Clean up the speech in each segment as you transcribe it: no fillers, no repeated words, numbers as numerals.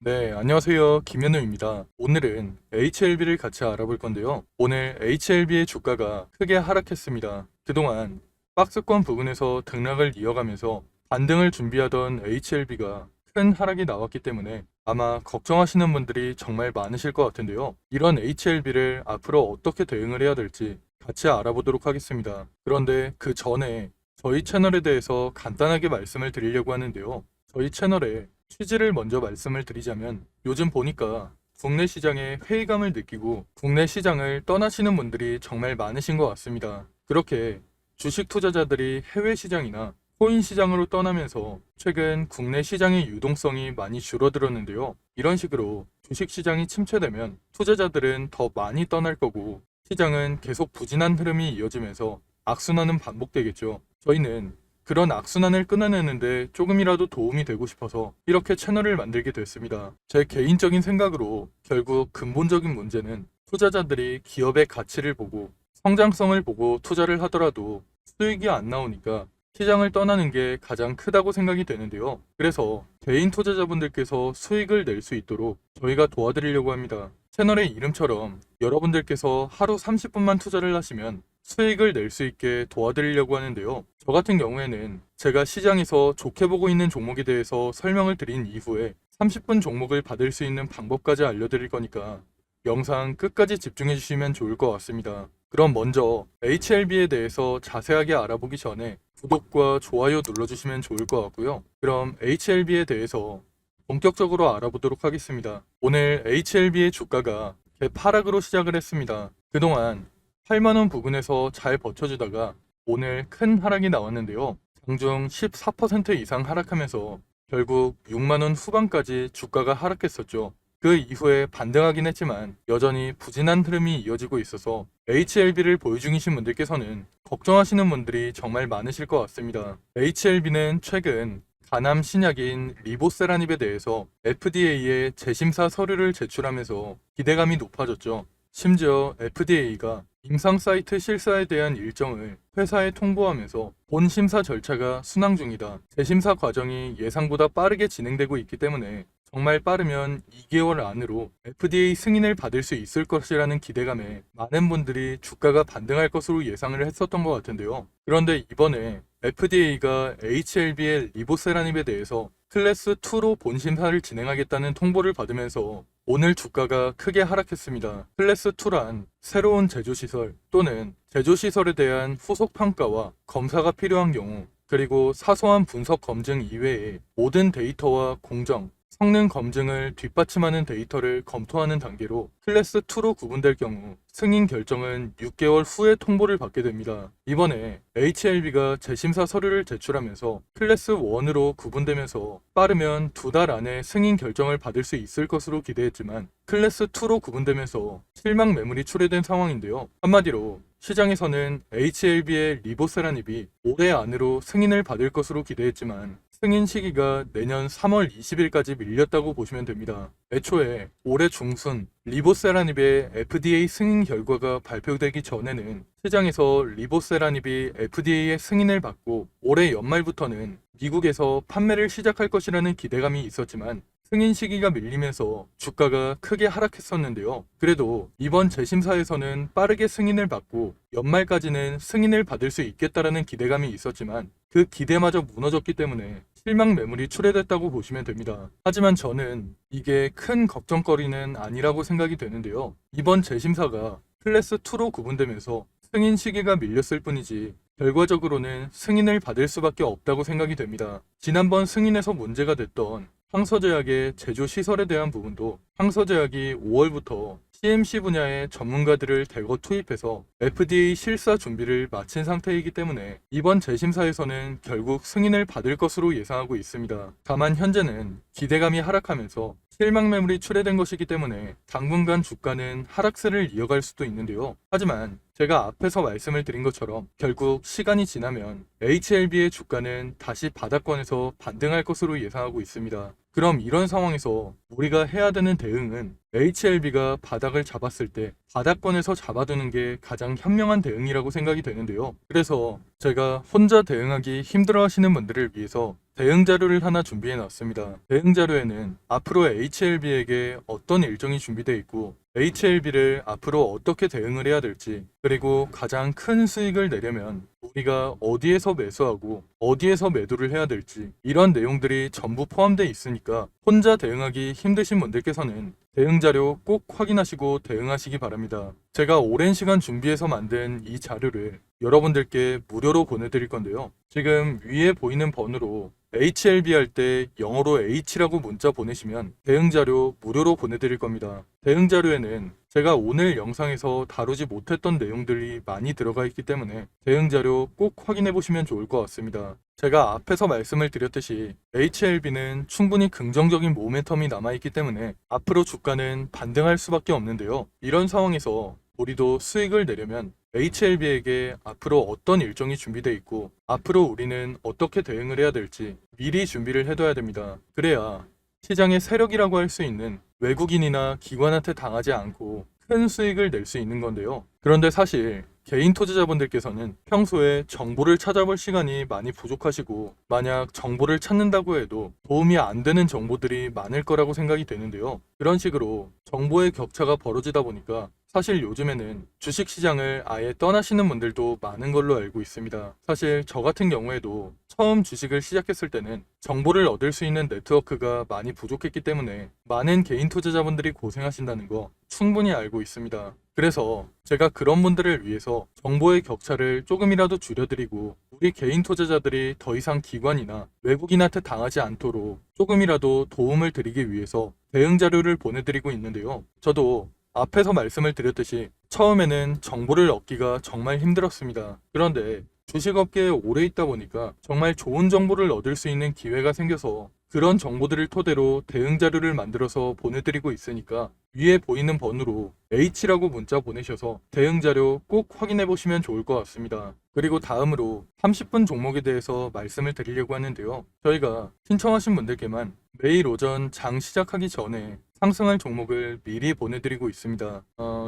네, 안녕하세요. 김현우입니다. 오늘은 HLB를 같이 알아볼 건데요. 오늘 HLB의 주가가 크게 하락했습니다. 그동안 박스권 부근에서 등락을 이어가면서 반등을 준비하던 HLB가 큰 하락이 나왔기 때문에 아마 걱정하시는 분들이 정말 많으실 것 같은데요. 이런 HLB를 앞으로 어떻게 대응을 해야 될지 같이 알아보도록 하겠습니다. 그런데 그 전에 저희 채널에 대해서 간단하게 말씀을 드리려고 하는데요. 저희 채널에 취지를 먼저 말씀을 드리자면 요즘 보니까 국내 시장에 회의감을 느끼고 국내 시장을 떠나시는 분들이 정말 많으신 것 같습니다. 그렇게 주식 투자자들이 해외 시장이나 코인 시장으로 떠나면서 최근 국내 시장의 유동성이 많이 줄어들었는데요. 이런 식으로 주식 시장이 침체되면 투자자들은 더 많이 떠날 거고 시장은 계속 부진한 흐름이 이어지면서 악순환은 반복되겠죠. 저희는 그런 악순환을 끊어내는데 조금이라도 도움이 되고 싶어서 이렇게 채널을 만들게 됐습니다. 제 개인적인 생각으로 결국 근본적인 문제는 투자자들이 기업의 가치를 보고 성장성을 보고 투자를 하더라도 수익이 안 나오니까 시장을 떠나는 게 가장 크다고 생각이 되는데요. 그래서 개인 투자자분들께서 수익을 낼 수 있도록 저희가 도와드리려고 합니다. 채널의 이름처럼 여러분들께서 하루 30분만 투자를 하시면 수익을 낼 수 있게 도와드리려고 하는데요. 저 같은 경우에는 제가 시장에서 좋게 보고 있는 종목에 대해서 설명을 드린 이후에 30분 종목을 받을 수 있는 방법까지 알려드릴 거니까 영상 끝까지 집중해 주시면 좋을 것 같습니다. 그럼 먼저 HLB에 대해서 자세하게 알아보기 전에 구독과 좋아요 눌러주시면 좋을 것 같고요. 그럼 HLB에 대해서 본격적으로 알아보도록 하겠습니다. 오늘 HLB의 주가가 하락으로 시작을 했습니다. 그동안 8만원 부근에서 잘 버텨주다가 오늘 큰 하락이 나왔는데요. 장중 14% 이상 하락하면서 결국 6만원 후반까지 주가가 하락했었죠. 그 이후에 반등하긴 했지만 여전히 부진한 흐름이 이어지고 있어서 HLB를 보유 중이신 분들께서는 걱정하시는 분들이 정말 많으실 것 같습니다. HLB는 최근 간암 신약인 리보세라닙에 대해서 FDA에 재심사 서류를 제출하면서 기대감이 높아졌죠. 심지어 FDA가 임상 사이트 실사에 대한 일정을 회사에 통보하면서 본 심사 절차가 순항 중이다. 재심사 과정이 예상보다 빠르게 진행되고 있기 때문에 정말 빠르면 2개월 안으로 FDA 승인을 받을 수 있을 것이라는 기대감에 많은 분들이 주가가 반등할 것으로 예상을 했었던 것 같은데요. 그런데 이번에 FDA가 HLB의 리보세라닙에 대해서 클래스 2로 본 심사를 진행하겠다는 통보를 받으면서 오늘 주가가 크게 하락했습니다. 클래스 2란 새로운 제조시설 또는 제조시설에 대한 후속 평가와 검사가 필요한 경우 그리고 사소한 분석 검증 이외에 모든 데이터와 공정, 성능 검증을 뒷받침하는 데이터를 검토하는 단계로 클래스 2로 구분될 경우 승인 결정은 6개월 후에 통보를 받게 됩니다. 이번에 HLB가 재심사 서류를 제출하면서 클래스 1으로 구분되면서 빠르면 2달 안에 승인 결정을 받을 수 있을 것으로 기대했지만 클래스 2로 구분되면서 실망 매물이 출회된 상황인데요. 한마디로 시장에서는 HLB의 리보세라닙이 올해 안으로 승인을 받을 것으로 기대했지만 승인 시기가 내년 3월 20일까지 밀렸다고 보시면 됩니다. 애초에 올해 중순 리보세라닙의 FDA 승인 결과가 발표되기 전에는 시장에서 리보세라닙이 FDA의 승인을 받고 올해 연말부터는 미국에서 판매를 시작할 것이라는 기대감이 있었지만 승인 시기가 밀리면서 주가가 크게 하락했었는데요. 그래도 이번 재심사에서는 빠르게 승인을 받고 연말까지는 승인을 받을 수 있겠다라는 기대감이 있었지만 그 기대마저 무너졌기 때문에 실망 매물이 출회됐다고 보시면 됩니다. 하지만 저는 이게 큰 걱정거리는 아니라고 생각이 되는데요. 이번 재심사가 클래스 2로 구분되면서 승인 시기가 밀렸을 뿐이지 결과적으로는 승인을 받을 수밖에 없다고 생각이 됩니다. 지난번 승인에서 문제가 됐던 항서제약의 제조 시설에 대한 부분도 항서제약이 5월부터 CMC 분야의 전문가들을 대거 투입해서 FDA 실사 준비를 마친 상태이기 때문에 이번 재심사에서는 결국 승인을 받을 것으로 예상하고 있습니다. 다만 현재는 기대감이 하락하면서 실망 매물이 출회된 것이기 때문에 당분간 주가는 하락세를 이어갈 수도 있는데요. 하지만 제가 앞에서 말씀을 드린 것처럼 결국 시간이 지나면 HLB의 주가는 다시 바닥권에서 반등할 것으로 예상하고 있습니다. 그럼 이런 상황에서 우리가 해야 되는 대응은 HLB가 바닥을 잡았을 때 바닥권에서 잡아두는 게 가장 현명한 대응이라고 생각이 되는데요. 그래서 제가 혼자 대응하기 힘들어 하시는 분들을 위해서 대응 자료를 하나 준비해 놨습니다. 대응 자료에는 앞으로 HLB에게 어떤 일정이 준비되어 있고 HLB를 앞으로 어떻게 대응을 해야 될지, 그리고 가장 큰 수익을 내려면 우리가 어디에서 매수하고 어디에서 매도를 해야 될지, 이런 내용들이 전부 포함되어 있으니까 혼자 대응하기 힘드신 분들께서는 대응 자료 꼭 확인하시고 대응하시기 바랍니다. 제가 오랜 시간 준비해서 만든 이 자료를 여러분들께 무료로 보내드릴 건데요. 지금 위에 보이는 번호로 HLB 할 때 영어로 H라고 문자 보내시면 대응 자료 무료로 보내드릴 겁니다. 대응 자료에는 제가 오늘 영상에서 다루지 못했던 내용들이 많이 들어가 있기 때문에 대응 자료 꼭 확인해 보시면 좋을 것 같습니다. 제가 앞에서 말씀을 드렸듯이 HLB는 충분히 긍정적인 모멘텀이 남아있기 때문에 앞으로 주가는 반등할 수밖에 없는데요. 이런 상황에서 우리도 수익을 내려면 HLB에게 앞으로 어떤 일정이 준비되어 있고 앞으로 우리는 어떻게 대응을 해야 될지 미리 준비를 해둬야 됩니다. 그래야 시장의 세력이라고 할 수 있는 외국인이나 기관한테 당하지 않고 큰 수익을 낼 수 있는 건데요. 그런데 사실 개인 투자자분들께서는 평소에 정보를 찾아볼 시간이 많이 부족하시고, 만약 정보를 찾는다고 해도 도움이 안 되는 정보들이 많을 거라고 생각이 되는데요. 그런 식으로 정보의 격차가 벌어지다 보니까 사실 요즘에는 주식시장을 아예 떠나시는 분들도 많은 걸로 알고 있습니다. 사실 저 같은 경우에도 처음 주식을 시작했을 때는 정보를 얻을 수 있는 네트워크가 많이 부족했기 때문에 많은 개인 투자자분들이 고생하신다는 거 충분히 알고 있습니다. 그래서 제가 그런 분들을 위해서 정보의 격차를 조금이라도 줄여드리고 우리 개인 투자자들이 더 이상 기관이나 외국인한테 당하지 않도록 조금이라도 도움을 드리기 위해서 대응 자료를 보내드리고 있는데요. 저도 앞에서 말씀을 드렸듯이 처음에는 정보를 얻기가 정말 힘들었습니다. 그런데 주식업계에 오래 있다 보니까 정말 좋은 정보를 얻을 수 있는 기회가 생겨서 그런 정보들을 토대로 대응 자료를 만들어서 보내드리고 있으니까 위에 보이는 번호로 H라고 문자 보내셔서 대응 자료 꼭 확인해 보시면 좋을 것 같습니다. 그리고 다음으로 30분 종목에 대해서 말씀을 드리려고 하는데요. 저희가 신청하신 분들께만 매일 오전 장 시작하기 전에 상승할 종목을 미리 보내드리고 있습니다.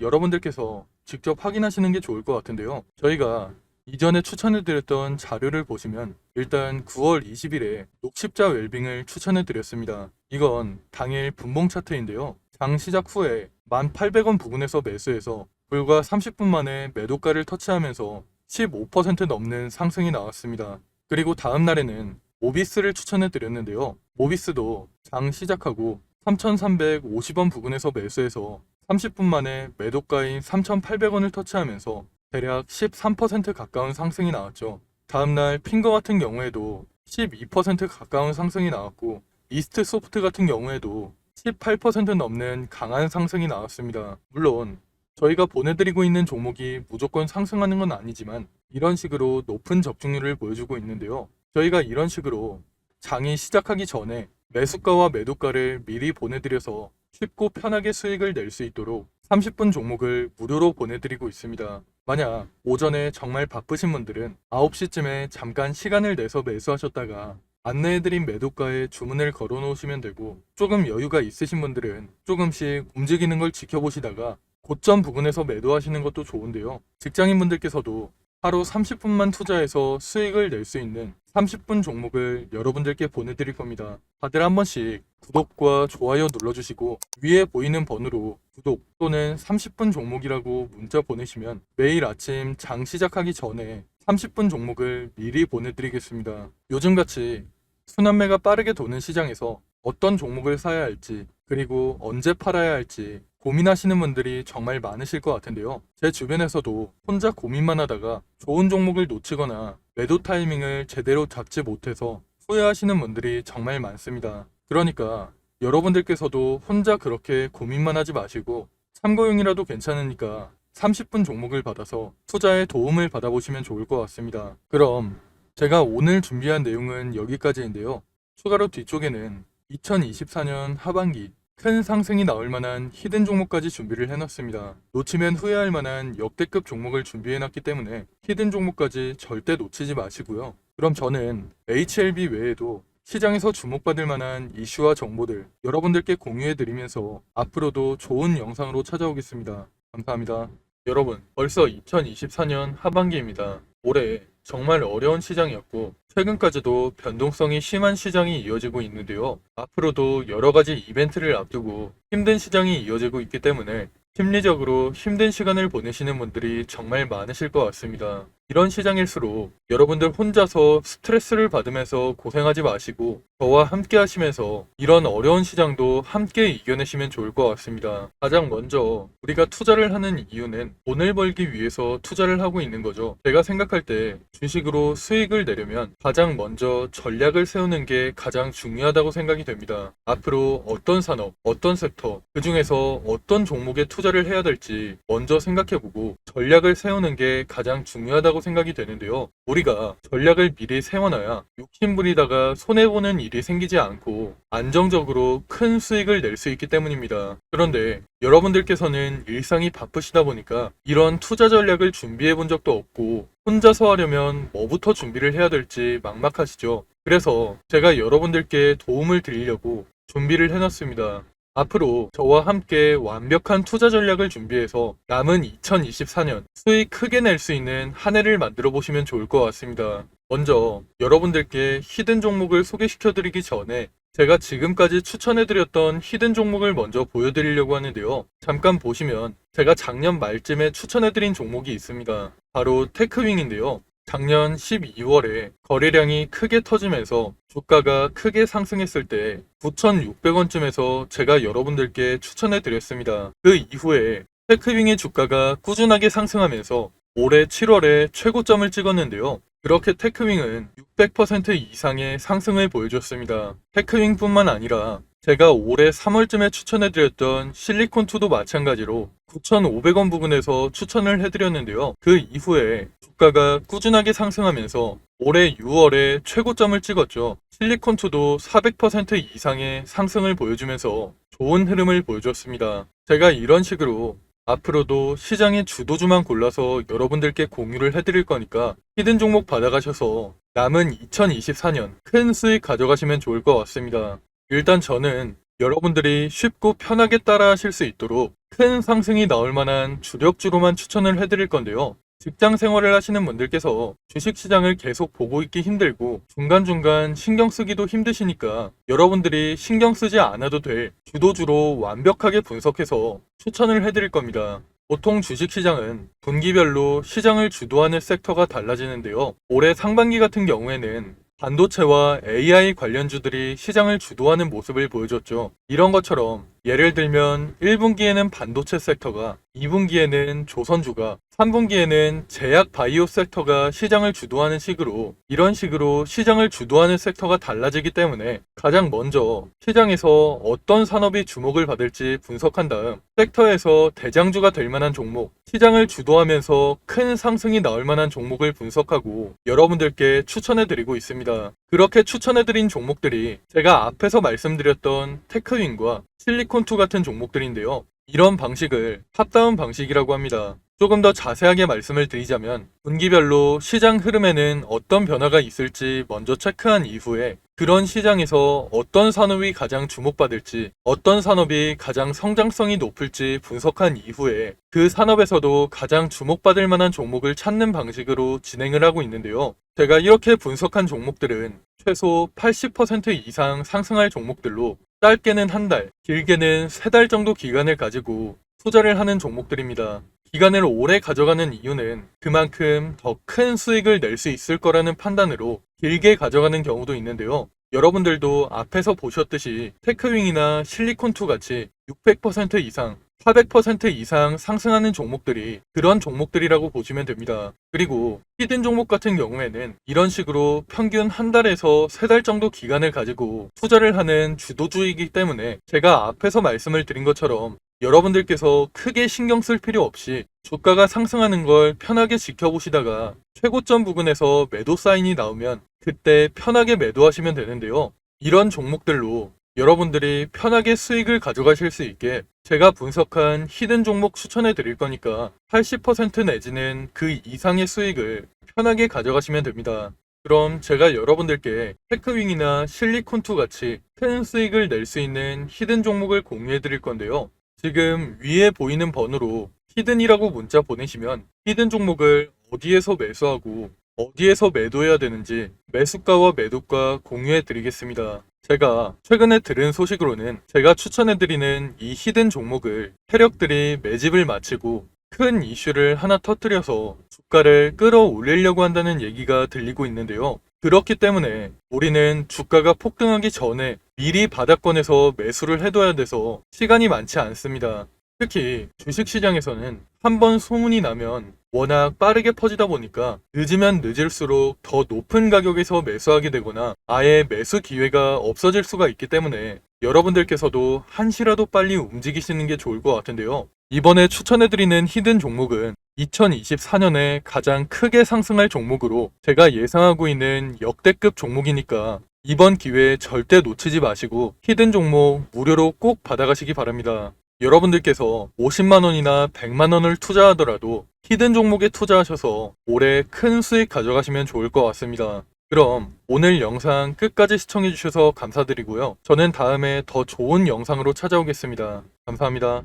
여러분들께서 직접 확인하시는 게 좋을 것 같은데요. 저희가 이전에 추천해드렸던 자료를 보시면 일단 9월 20일에 녹십자 웰빙을 추천해드렸습니다. 이건 당일 분봉 차트인데요. 장 시작 후에 1,800원 부근에서 매수해서 불과 30분 만에 매도가를 터치하면서 15% 넘는 상승이 나왔습니다. 그리고 다음 날에는 모비스를 추천해드렸는데요. 모비스도 장 시작하고 3,350원 부근에서 매수해서 30분 만에 매도가인 3,800원을 터치하면서 대략 13% 가까운 상승이 나왔죠. 다음날 핑거 같은 경우에도 12% 가까운 상승이 나왔고, 이스트 소프트 같은 경우에도 18% 넘는 강한 상승이 나왔습니다. 물론 저희가 보내드리고 있는 종목이 무조건 상승하는 건 아니지만 이런 식으로 높은 적중률을 보여주고 있는데요. 저희가 이런 식으로 장이 시작하기 전에 매수가와 매도가를 미리 보내드려서 쉽고 편하게 수익을 낼 수 있도록 30분 종목을 무료로 보내드리고 있습니다. 만약 오전에 정말 바쁘신 분들은 9시쯤에 잠깐 시간을 내서 매수하셨다가 안내해드린 매도가에 주문을 걸어 놓으시면 되고, 조금 여유가 있으신 분들은 조금씩 움직이는 걸 지켜보시다가 고점 부근에서 매도하시는 것도 좋은데요. 직장인분들께서도 하루 30분만 투자해서 수익을 낼 수 있는 30분 종목을 여러분들께 보내드릴 겁니다. 다들 한 번씩 구독과 좋아요 눌러주시고 위에 보이는 번호로 구독 또는 30분 종목이라고 문자 보내시면 매일 아침 장 시작하기 전에 30분 종목을 미리 보내드리겠습니다. 요즘같이 순환매가 빠르게 도는 시장에서 어떤 종목을 사야 할지, 그리고 언제 팔아야 할지 고민하시는 분들이 정말 많으실 것 같은데요. 제 주변에서도 혼자 고민만 하다가 좋은 종목을 놓치거나 매도 타이밍을 제대로 잡지 못해서 후회하시는 분들이 정말 많습니다. 그러니까 여러분들께서도 혼자 그렇게 고민만 하지 마시고 참고용이라도 괜찮으니까 30분 종목을 받아서 투자에 도움을 받아보시면 좋을 것 같습니다. 그럼 제가 오늘 준비한 내용은 여기까지인데요. 추가로 뒤쪽에는 2024년 하반기 큰 상승이 나올 만한 히든 종목까지 준비를 해놨습니다. 놓치면 후회할 만한 역대급 종목을 준비해놨기 때문에 히든 종목까지 절대 놓치지 마시고요. 그럼 저는 HLB 외에도 시장에서 주목받을 만한 이슈와 정보들 여러분들께 공유해드리면서 앞으로도 좋은 영상으로 찾아오겠습니다. 감사합니다. 여러분, 벌써 2024년 하반기입니다. 올해 정말 어려운 시장이었고 최근까지도 변동성이 심한 시장이 이어지고 있는데요. 앞으로도 여러 가지 이벤트를 앞두고 힘든 시장이 이어지고 있기 때문에 심리적으로 힘든 시간을 보내시는 분들이 정말 많으실 것 같습니다. 이런 시장일수록 여러분들 혼자서 스트레스를 받으면서 고생하지 마시고 저와 함께 하시면서 이런 어려운 시장도 함께 이겨내시면 좋을 것 같습니다. 가장 먼저 우리가 투자를 하는 이유는 돈을 벌기 위해서 투자를 하고 있는 거죠. 제가 생각할 때 주식으로 수익을 내려면 가장 먼저 전략을 세우는 게 가장 중요하다고 생각이 됩니다. 앞으로 어떤 산업, 어떤 섹터, 그 중에서 어떤 종목에 투자를 해야 될지 먼저 생각해보고 전략을 세우는 게 가장 중요하다고 생각이 되는데요. 우리가 전략을 미리 세워놔야 욕심부리다가 손해보는 일이 생기지 않고 안정적으로 큰 수익을 낼 수 있기 때문입니다. 그런데 여러분들께서는 일상이 바쁘시다 보니까 이런 투자 전략을 준비해 본 적도 없고 혼자서 하려면 뭐부터 준비를 해야 될지 막막하시죠. 그래서 제가 여러분들께 도움을 드리려고 준비를 해놨습니다. 앞으로 저와 함께 완벽한 투자 전략을 준비해서 남은 2024년 수익 크게 낼 수 있는 한 해를 만들어 보시면 좋을 것 같습니다. 먼저 여러분들께 히든 종목을 소개시켜 드리기 전에 제가 지금까지 추천해드렸던 히든 종목을 먼저 보여드리려고 하는데요. 잠깐 보시면 제가 작년 말쯤에 추천해드린 종목이 있습니다. 바로 테크윙인데요. 작년 12월에 거래량이 크게 터지면서 주가가 크게 상승했을 때 9,600원쯤에서 제가 여러분들께 추천해 드렸습니다. 그 이후에 테크윙의 주가가 꾸준하게 상승하면서 올해 7월에 최고점을 찍었는데요. 그렇게 테크윙은 600% 이상의 상승을 보여줬습니다. 테크윙뿐만 아니라 제가 올해 3월쯤에 추천해드렸던 실리콘2도 마찬가지로 9,500원 부근에서 추천을 해드렸는데요. 그 이후에 주가가 꾸준하게 상승하면서 올해 6월에 최고점을 찍었죠. 실리콘2도 400% 이상의 상승을 보여주면서 좋은 흐름을 보여줬습니다. 제가 이런 식으로 앞으로도 시장의 주도주만 골라서 여러분들께 공유를 해드릴 거니까 히든 종목 받아가셔서 남은 2024년 큰 수익 가져가시면 좋을 것 같습니다. 일단 저는 여러분들이 쉽고 편하게 따라 하실 수 있도록 큰 상승이 나올 만한 주력주로만 추천을 해드릴 건데요. 직장 생활을 하시는 분들께서 주식시장을 계속 보고 있기 힘들고 중간중간 신경 쓰기도 힘드시니까 여러분들이 신경 쓰지 않아도 될 주도주로 완벽하게 분석해서 추천을 해드릴 겁니다. 보통 주식시장은 분기별로 시장을 주도하는 섹터가 달라지는데요. 올해 상반기 같은 경우에는 반도체와 AI 관련주들이 시장을 주도하는 모습을 보여줬죠. 이런 것처럼 예를 들면 1분기에는 반도체 섹터가, 2분기에는 조선주가, 3분기에는 제약 바이오 섹터가 시장을 주도하는 식으로 이런 식으로 시장을 주도하는 섹터가 달라지기 때문에 가장 먼저 시장에서 어떤 산업이 주목을 받을지 분석한 다음 섹터에서 대장주가 될 만한 종목, 시장을 주도하면서 큰 상승이 나올 만한 종목을 분석하고 여러분들께 추천해드리고 있습니다. 그렇게 추천해드린 종목들이 제가 앞에서 말씀드렸던 테크윙과 실리콘2 같은 종목들인데요. 이런 방식을 탑다운 방식이라고 합니다. 조금 더 자세하게 말씀을 드리자면 분기별로 시장 흐름에는 어떤 변화가 있을지 먼저 체크한 이후에 그런 시장에서 어떤 산업이 가장 주목받을지 어떤 산업이 가장 성장성이 높을지 분석한 이후에 그 산업에서도 가장 주목받을 만한 종목을 찾는 방식으로 진행을 하고 있는데요. 제가 이렇게 분석한 종목들은 최소 80% 이상 상승할 종목들로 짧게는 한 달, 길게는 세 달 정도 기간을 가지고 투자를 하는 종목들입니다. 기간을 오래 가져가는 이유는 그만큼 더 큰 수익을 낼 수 있을 거라는 판단으로 길게 가져가는 경우도 있는데요. 여러분들도 앞에서 보셨듯이 테크윙이나 실리콘2 같이 600% 이상, 400% 이상 상승하는 종목들이 그런 종목들이라고 보시면 됩니다. 그리고 히든 종목 같은 경우에는 이런 식으로 평균 한 달에서 세 달 정도 기간을 가지고 투자를 하는 주도주이기 때문에 제가 앞에서 말씀을 드린 것처럼 여러분들께서 크게 신경 쓸 필요 없이 주가가 상승하는 걸 편하게 지켜보시다가 최고점 부근에서 매도 사인이 나오면 그때 편하게 매도하시면 되는데요. 이런 종목들로 여러분들이 편하게 수익을 가져가실 수 있게 제가 분석한 히든 종목 추천해 드릴 거니까 80% 내지는 그 이상의 수익을 편하게 가져가시면 됩니다. 그럼 제가 여러분들께 테크윙이나 실리콘2 같이 큰 수익을 낼 수 있는 히든 종목을 공유해 드릴 건데요. 지금 위에 보이는 번호로 히든이라고 문자 보내시면 히든 종목을 어디에서 매수하고 어디에서 매도해야 되는지 매수가와 매도가 공유해 드리겠습니다. 제가 최근에 들은 소식으로는 제가 추천해드리는 이 히든 종목을 세력들이 매집을 마치고 큰 이슈를 하나 터뜨려서 주가를 끌어올리려고 한다는 얘기가 들리고 있는데요. 그렇기 때문에 우리는 주가가 폭등하기 전에 미리 바닥권에서 매수를 해둬야 돼서 시간이 많지 않습니다. 특히 주식시장에서는 한번 소문이 나면 워낙 빠르게 퍼지다 보니까 늦으면 늦을수록 더 높은 가격에서 매수하게 되거나 아예 매수 기회가 없어질 수가 있기 때문에 여러분들께서도 한시라도 빨리 움직이시는 게 좋을 것 같은데요. 이번에 추천해드리는 히든 종목은 2024년에 가장 크게 상승할 종목으로 제가 예상하고 있는 역대급 종목이니까 이번 기회에 절대 놓치지 마시고 히든 종목 무료로 꼭 받아가시기 바랍니다. 여러분들께서 50만원이나 100만원을 투자하더라도 히든 종목에 투자하셔서 올해 큰 수익 가져가시면 좋을 것 같습니다. 그럼 오늘 영상 끝까지 시청해주셔서 감사드리고요. 저는 다음에 더 좋은 영상으로 찾아오겠습니다. 감사합니다.